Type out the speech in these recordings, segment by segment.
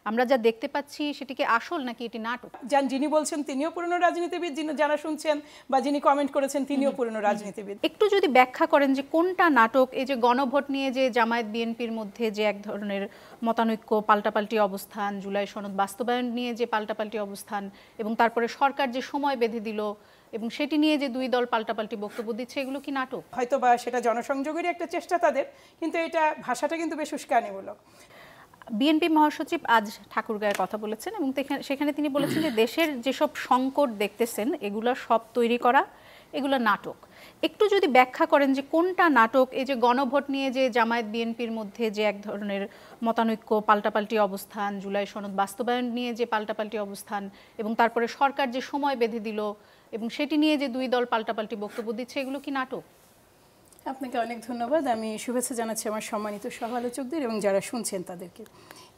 আমরা যা দেখতে পাচ্ছি সেটি কি আসল নাকি এটি নাটক? যিনি বলছেন তিনিও পুরনো রাজনীতিবিদ, যারা শুনছেন বা যিনি কমেন্ট করেছেন তিনিও পুরনো রাজনীতিবিদ। একটু যদি ব্যাখ্যা করেন যে কোনটা নাটক, এই যে গণভোট নিয়ে যে জামায়াত বিএনপির মধ্যে যে এক ধরনের মতানৈক্য, পাল্টাপাল্টি অবস্থান, জুলাই সনদ বাস্তবায়ন নিয়ে যে পাল্টাপাল্টি অবস্থান, এবং তারপরে সরকার যে সময় বেঁধে দিল এবং সেটি নিয়ে যে দুই দল পাল্টাপাল্টি বক্তব্য দিচ্ছে, এগুলো কি নাটক? হয়তো বা সেটা জনসংযোগেরই একটা চেষ্টা তাদের, কিন্তু এটা ভাষাটা কিন্তু বেশ উস্কানিমূলক। বিএনপি মহাসচিব আজ ঠাকুরগাঁয়ে কথা বলেছেন এবং সেখানে তিনি বলেছেন যে দেশের যেসব সংকট দেখতেছেন এগুলো সব তৈরি করা, এগুলো নাটক। একটু যদি ব্যাখ্যা করেন যে কোনটা নাটক, এই যে গণভোট নিয়ে যে জামায়াত বিএনপির মধ্যে যে এক ধরনের মতানৈক্য, পাল্টাপাল্টি অবস্থান, জুলাই সনদ বাস্তবায়ন নিয়ে যে পাল্টাপাল্টি অবস্থান, এবং তারপরে সরকার যে সময় বেঁধে দিল এবং সেটি নিয়ে যে দুই দল পাল্টাপাল্টি বক্তব্য দিচ্ছে, এগুলো কি নাটক? আপনাকে অনেক ধন্যবাদ। আমি শুভেচ্ছা জানাচ্ছি আমার সম্মানিত সহ-আলোচকদের এবং যারা শুনছেন তাদেরকে।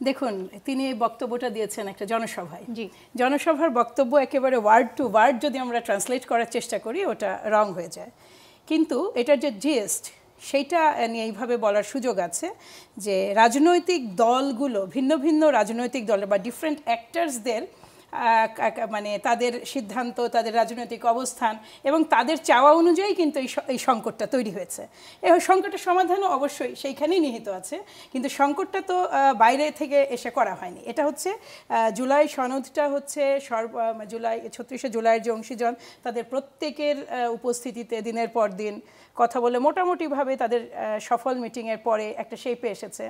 দেখুন, তিনি এই বক্তব্যটা দিয়েছেন একটা জনসভায়। জনসভার বক্তব্য একেবারে ওয়ার্ড টু ওয়ার্ড যদি আমরা ট্রান্সলেট করার চেষ্টা করি ওটা রং হয়ে যায়, কিন্তু এটার যে জিএস্ট সেইটা নিয়ে এইভাবে বলার সুযোগ আছে যে রাজনৈতিক দলগুলো, ভিন্ন ভিন্ন রাজনৈতিক দল বা ডিফারেন্ট অ্যাক্টার্সদের মানে তাদের সিদ্ধান্ত, তাদের রাজনৈতিক অবস্থান এবং তাদের চাওয়া অনুযায়ী কিন্তু এই সংকটটা তৈরি হয়েছে। এই সংকটের সমাধানও অবশ্যই সেইখানেই নিহিত আছে, কিন্তু সংকটটা তো বাইরে থেকে এসে করা হয়নি। এটা হচ্ছে জুলাই সনদটা হচ্ছে 36শে জুলাইয়ের যে অংশীজন তাদের প্রত্যেকের উপস্থিতিতে দিনের পর দিন কথা বলে মোটামুটিভাবে তাদের সফল মিটিংয়ের পরে একটা শেপে এসেছে।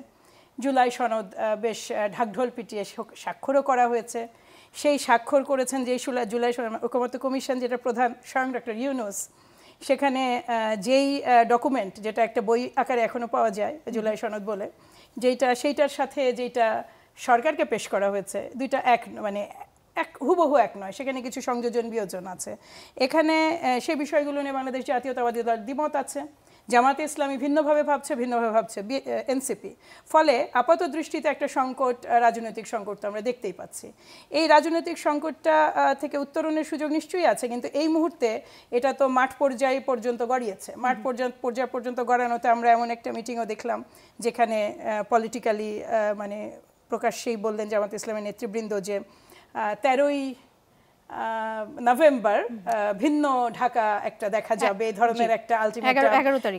জুলাই সনদ বেশ ঢাকঢোল পিটিয়ে স্বাক্ষরও করা হয়েছে। সেই স্বাক্ষর করেছেন যে জুলাই ঐকমত্য কমিশন, যেটা প্রধান স্বয়ং ডক্টর ইউনূস। সেখানে যেই ডকুমেন্ট, যেটা একটা বই আকারে এখনও পাওয়া যায় জুলাই সনদ বলে, সেইটার সাথে যেটা সরকারকে পেশ করা হয়েছে, দুইটা হুবহু এক নয়, সেখানে কিছু সংযোজন বিয়োজন আছে। এখানে সেই বিষয়গুলো নিয়ে বাংলাদেশ জাতীয়তাবাদী দল দ্বিমত আছে, জামাতে ইসলামী ভিন্নভাবে ভাবছে এনসিপি। ফলে আপাত দৃষ্টিতে একটা সংকট, রাজনৈতিক সংকট তো আমরা দেখতেই পাচ্ছি। এই রাজনৈতিক সংকটটা থেকে উত্তরণের সুযোগ নিশ্চয়ই আছে, কিন্তু এই মুহূর্তে এটা তো মাঠ পর্যায় পর্যন্ত গড়িয়েছে। মাঠ পর্যায় পর্যন্ত গড়ানোতে আমরা এমন একটা মিটিংও দেখলাম যেখানে পলিটিক্যালি প্রকাশ্যেই বললেন জামাতে ইসলামের নেতৃবৃন্দ যে 13ই নভেম্বর ভিন্ন ঢাকা একটা দেখা যাবে, এই ধরনের একটা আলটিমেটাম,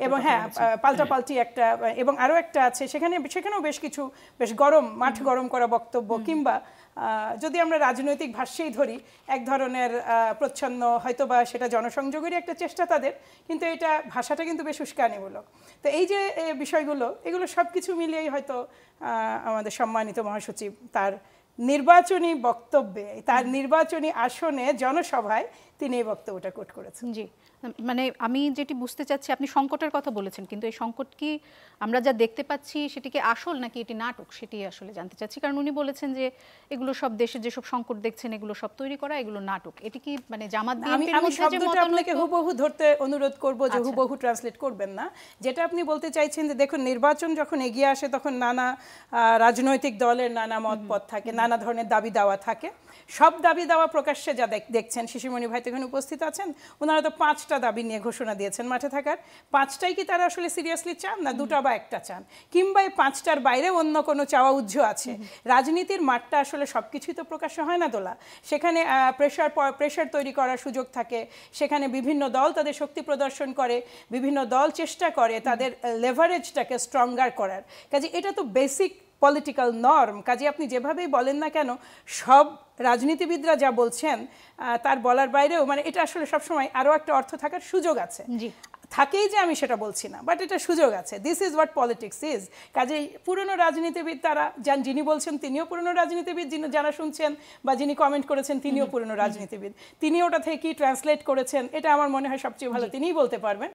এবং হ্যাঁ পাল্টাপাল্টি একটা, এবং আরও একটা আছে সেখানেও বেশ মাঠ গরম করা বক্তব্য, কিংবা যদি আমরা রাজনৈতিক ভাষ্যেই ধরি এক ধরনের প্রচ্ছন্ন, হয়তো বা সেটা জনসংযোগেরই একটা চেষ্টা তাদের, কিন্তু এটা ভাষাটা কিন্তু বেশ উস্কানিমূলক। তো এই যে এগুলো সব কিছু মিলিয়েই হয়তো আমাদের সম্মানিত মহাসচিব তার নির্বাচনী বক্তব্যে, তার নির্বাচনী আসনে, জনসভায় তিনি এই বক্তব্যটা কোট করেছেন। জি, আমি যেটি বুঝতে চাচ্ছি, আপনি সংকটের কথা বলেছেন, কিন্তু এই সংকট কি আমরা যা দেখতে পাচ্ছি সেটি কি আসল নাকি এটি নাটক, সেটি আসলে জানতে চাচ্ছি। কারণ উনি বলেছেন যে এগুলো সব দেশে যেসব সংকট দেখছেন এগুলো সব তৈরি করা, এগুলো নাটক। এটি কি জামাত বিএনপির মধ্যে যে শব্দটা আপনাকে হুবহু ধরতে অনুরোধ করব, যে হুবহু ট্রান্সলেট করবেন না। যেটা আপনি বলতে চাইছেন যে দেখুন, নির্বাচন যখন এগিয়ে আসে তখন নানা রাজনৈতিক দলের নানা মতপথ থাকে, নানা ধরনের দাবি দাওয়া থাকে। সব দাবি দাওয়া প্রকাশ্যে যা দেখছেন, শিশিরমণি ভাই তো এখানে উপস্থিত আছেন, ওনারা তো 5টা দাবি নিয়ে ঘোষণা দিয়েছেন মাঠে থাকার। 5টাই কি তারা আসলে সিরিয়াসলি চান, না 2টা বা 1টা চান, কিংবা এই 5টার বাইরে অন্য কোনো চাওয়া উজ্জ্ব আছে? রাজনীতির মাঠটা আসলে সব কিছুই তো প্রকাশ্য হয় না দোলা। সেখানে প্রেশার তৈরি করার সুযোগ থাকে, সেখানে বিভিন্ন দল তাদের শক্তি প্রদর্শন করে, বিভিন্ন দল চেষ্টা করে তাদের লেভারেজটাকে স্ট্রঙ্গার করার। কাজে এটা তো বেসিক পলিটিক্যাল নর্ম। কাজে আপনি যেভাবেই বলেন না কেন, সব রাজনীতিবিদরা যা বলছেন তার বলার বাইরেও এটা আসলে সবসময় আরও একটা অর্থ থাকার সুযোগ আছে, থাকেই যে আমি সেটা বলছি না, বাট এটা সুযোগ আছে। This is what politics is. কাজেই পুরনো রাজনীতিবিদ তারা যিনি বলছেন তিনিও পুরনো রাজনীতিবিদ, যারা শুনছেন বা যিনি কমেন্ট করেছেন তিনিও পুরনো রাজনীতিবিদ। তিনি ওটা থেকে কি ট্রান্সলেট করেছেন এটা আমার মনে হয় সবচেয়ে ভালো তিনিই বলতে পারবেন।